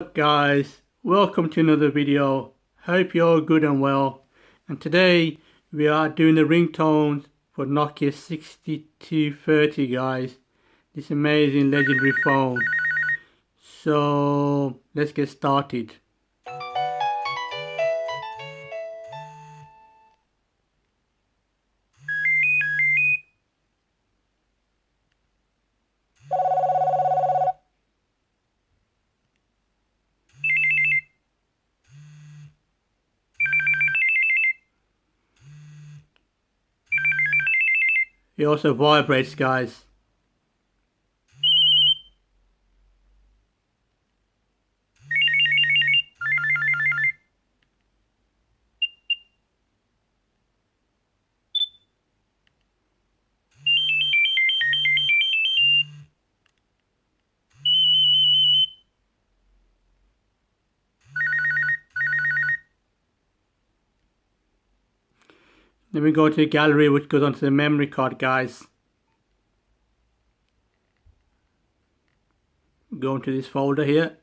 Up guys, welcome to another video. Hope you're good and well. And today we are doing the ringtones for Nokia 6230 guys. This amazing legendary phone. So let's get started. It also vibrates guys. Then we go to the gallery which goes onto the memory card guys. Go into this folder here.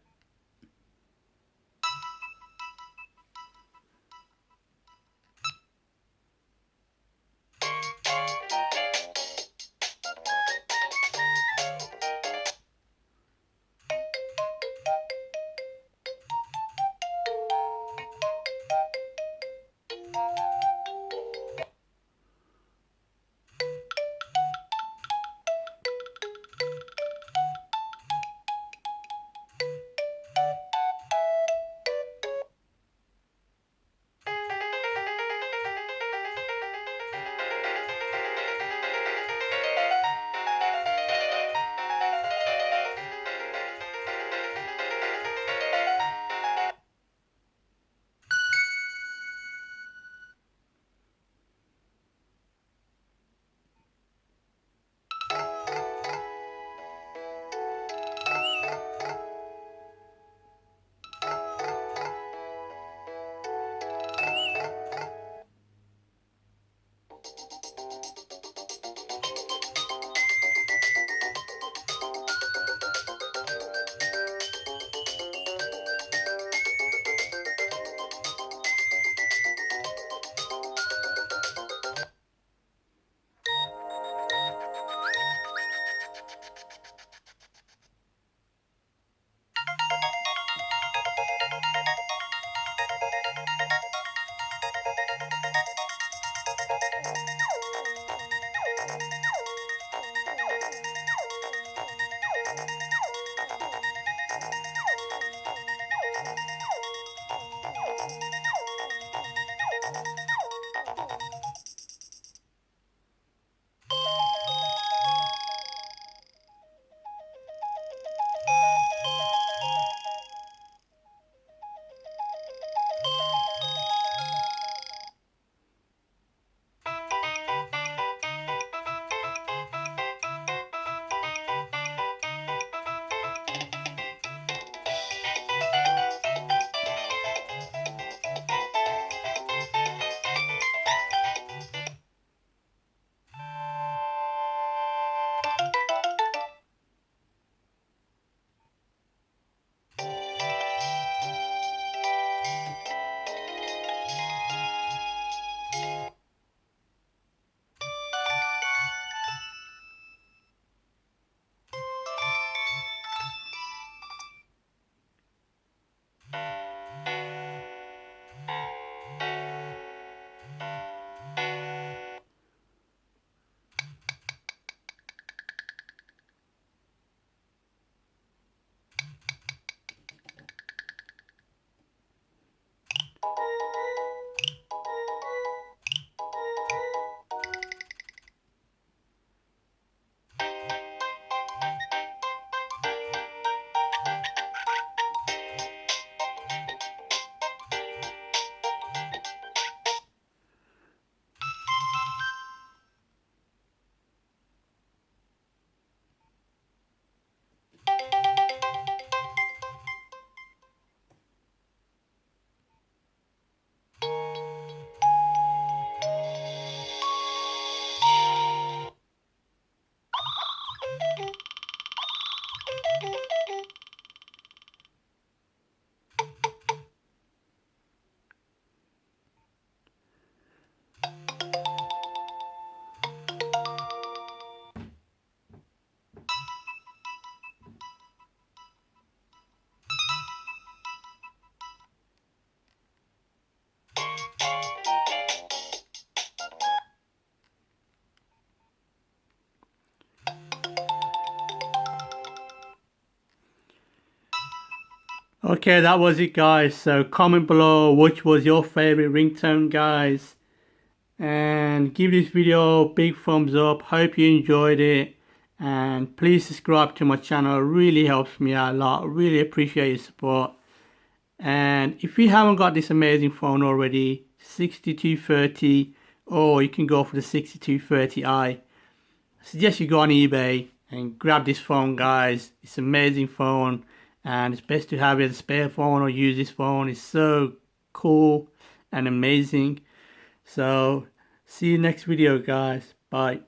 Okay, that was it guys. So comment below which was your favorite ringtone guys. And give this video a big thumbs up. Hope you enjoyed it. And please subscribe to my channel. It really helps me out a lot. Really appreciate your support. And if you haven't got this amazing phone already, 6230, or you can go for the 6230i. I suggest you go on eBay and grab this phone guys. It's an amazing phone and it's best to have it as a spare phone or use this phone. It's so cool and amazing. So see you next video guys. Bye.